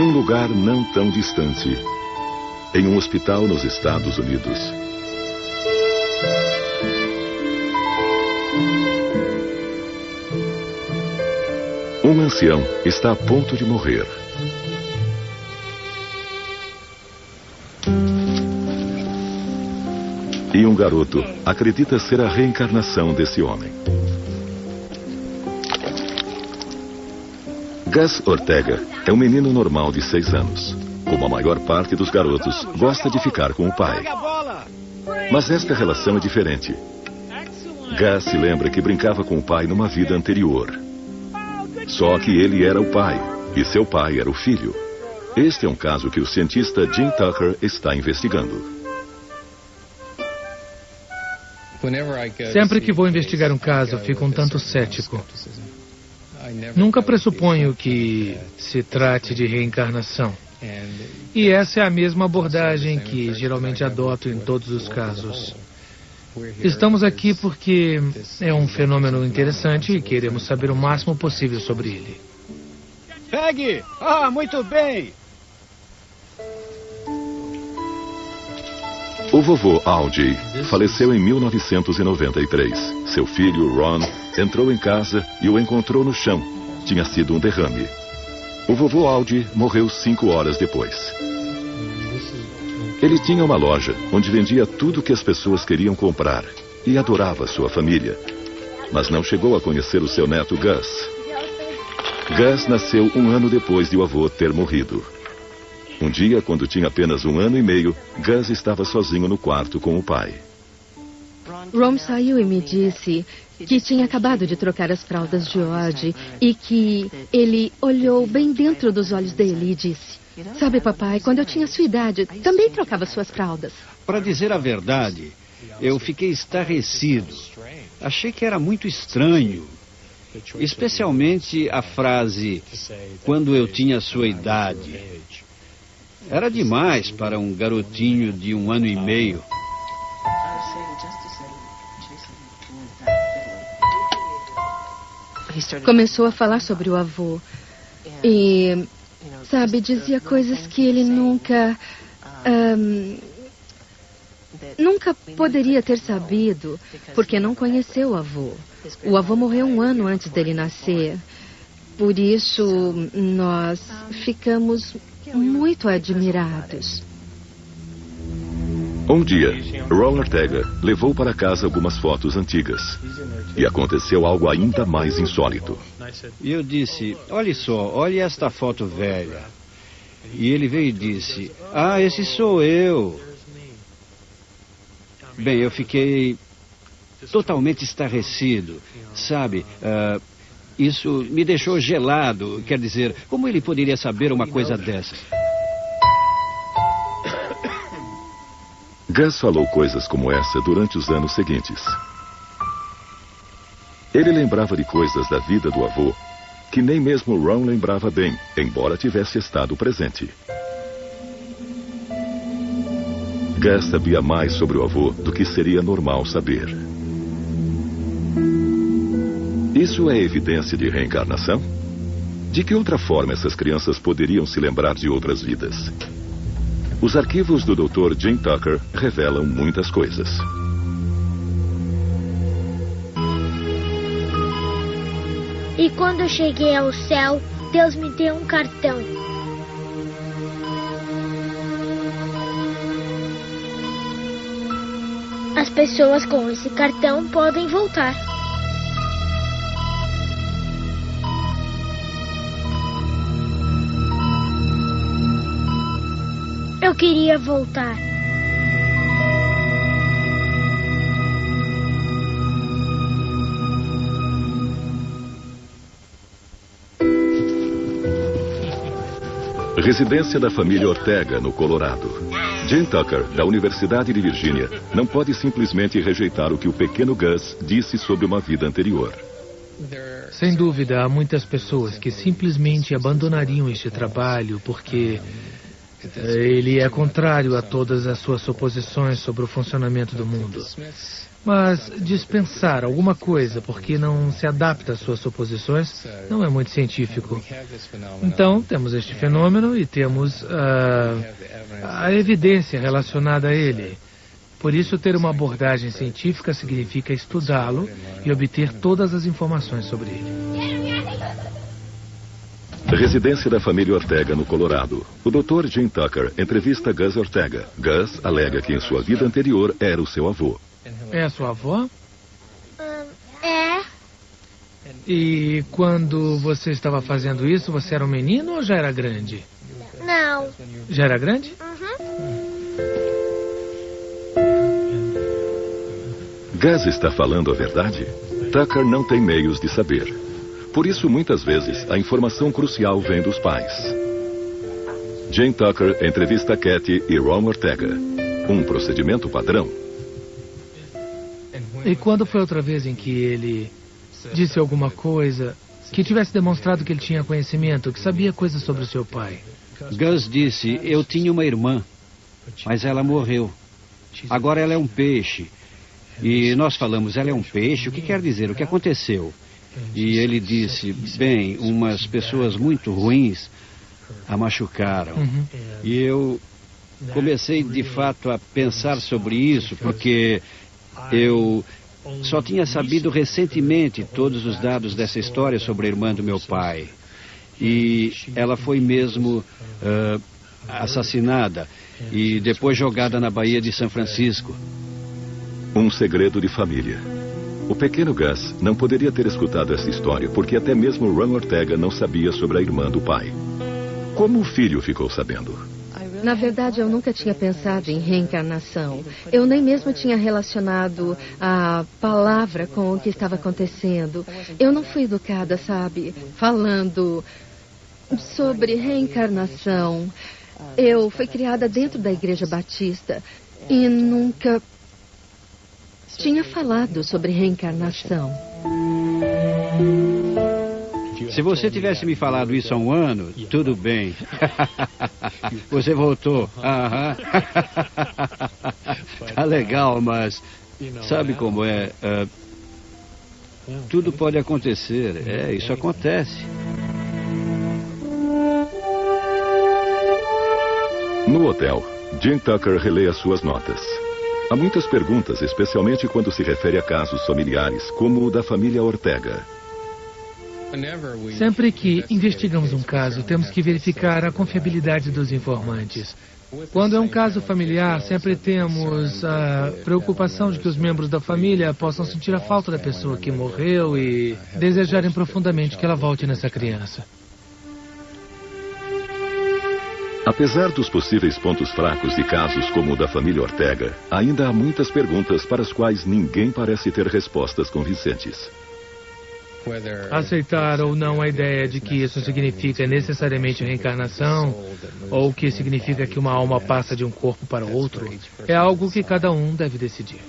Num lugar não tão distante, em um hospital nos Estados Unidos, um ancião está a ponto de morrer. E um garoto acredita ser a reencarnação desse homem. Gus Ortega é um menino normal de 6 anos. Como a maior parte dos garotos, gosta de ficar com o pai. Mas esta relação é diferente. Gus se lembra que brincava com o pai numa vida anterior. Só que ele era o pai, e seu pai era o filho. Este é um caso que o cientista Jim Tucker está investigando. Sempre que vou investigar um caso, fico um tanto cético. Nunca pressuponho que se trate de reencarnação. E essa é a mesma abordagem que geralmente adoto em todos os casos. Estamos aqui porque é um fenômeno interessante e queremos saber o máximo possível sobre ele. Pegue! Muito bem! O vovô Algie faleceu em 1993. Seu filho, Ron, entrou em casa e o encontrou no chão. Tinha sido um derrame. O vovô Algie morreu 5 horas depois. Ele tinha uma loja onde vendia tudo que as pessoas queriam comprar e adorava sua família. Mas não chegou a conhecer o seu neto Gus. Gus nasceu 1 ano depois de o avô ter morrido. Um dia, quando tinha apenas 1 ano e meio, Gus estava sozinho no quarto com o pai. Ron saiu e me disse que tinha acabado de trocar as fraldas de George e que ele olhou bem dentro dos olhos dele e disse: "Sabe, papai, quando eu tinha sua idade, também trocava suas fraldas." Para dizer a verdade, eu fiquei estarrecido. Achei que era muito estranho. Especialmente a frase, "quando eu tinha sua idade." Era demais para um garotinho de 1 ano e meio. Começou a falar sobre o avô. E, sabe, dizia coisas que ele nunca poderia ter sabido, porque não conheceu o avô. O avô morreu 1 ano antes dele nascer. Por isso, nós ficamos muito admirados. Um dia, Ron Ortega levou para casa algumas fotos antigas. E aconteceu algo ainda mais insólito. E eu disse: "Olhe só, olhe esta foto velha." E ele veio e disse: "Esse sou eu." Bem, eu fiquei totalmente estarrecido. Sabe, isso me deixou gelado. Quer dizer, como ele poderia saber uma coisa dessa? Gus falou coisas como essa durante os anos seguintes. Ele lembrava de coisas da vida do avô que nem mesmo Ron lembrava bem, embora tivesse estado presente. Gus sabia mais sobre o avô do que seria normal saber. Isso é evidência de reencarnação? De que outra forma essas crianças poderiam se lembrar de outras vidas? Os arquivos do Dr. Jim Tucker revelam muitas coisas. E quando eu cheguei ao céu, Deus me deu um cartão. As pessoas com esse cartão podem voltar. Eu queria voltar. Residência da família Ortega, no Colorado. Jim Tucker, da Universidade de Virgínia, não pode simplesmente rejeitar o que o pequeno Gus disse sobre uma vida anterior. Sem dúvida, há muitas pessoas que simplesmente abandonariam este trabalho porque ele é contrário a todas as suas suposições sobre o funcionamento do mundo. Mas dispensar alguma coisa porque não se adapta às suas suposições não é muito científico. Então, temos este fenômeno e temos a evidência relacionada a ele. Por isso, ter uma abordagem científica significa estudá-lo e obter todas as informações sobre ele. Residência da família Ortega, no Colorado. O Dr. Jim Tucker entrevista Gus Ortega. Gus alega que em sua vida anterior era o seu avô. É a sua avó? É. E quando você estava fazendo isso, você era um menino ou já era grande? Não. Já era grande? Gus está falando a verdade? Tucker não tem meios de saber. Por isso, muitas vezes, a informação crucial vem dos pais. Jane Tucker entrevista Kathy e Ron Ortega. Um procedimento padrão. E quando foi outra vez em que ele disse alguma coisa que tivesse demonstrado que ele tinha conhecimento, que sabia coisas sobre o seu pai? Gus disse, eu tinha uma irmã, mas ela morreu. Agora ela é um peixe. E nós falamos, ela é um peixe? O que quer dizer? O que aconteceu? E ele disse, bem, umas pessoas muito ruins a machucaram. E eu comecei, de fato, a pensar sobre isso, porque eu só tinha sabido recentemente todos os dados dessa história sobre a irmã do meu pai. E ela foi mesmo assassinada e depois jogada na Baía de São Francisco. Um segredo de família. O pequeno Gus não poderia ter escutado essa história porque até mesmo Ron Ortega não sabia sobre a irmã do pai. Como o filho ficou sabendo? Na verdade, eu nunca tinha pensado em reencarnação. Eu nem mesmo tinha relacionado a palavra com o que estava acontecendo. Eu não fui educada, sabe, falando sobre reencarnação. Eu fui criada dentro da Igreja Batista e nunca tinha falado sobre reencarnação. Se você tivesse me falado isso há um ano, tudo bem. Você voltou. Tá legal, mas sabe como é? Tudo pode acontecer. Isso acontece. No hotel, Jim Tucker relê as suas notas. Há muitas perguntas, especialmente quando se refere a casos familiares, como o da família Ortega. Sempre que investigamos um caso, temos que verificar a confiabilidade dos informantes. Quando é um caso familiar, sempre temos a preocupação de que os membros da família possam sentir a falta da pessoa que morreu e desejarem profundamente que ela volte nessa criança. Apesar dos possíveis pontos fracos de casos como o da família Ortega, ainda há muitas perguntas para as quais ninguém parece ter respostas convincentes. Aceitar ou não a ideia de que isso significa necessariamente reencarnação, ou que significa que uma alma passa de um corpo para outro, é algo que cada um deve decidir.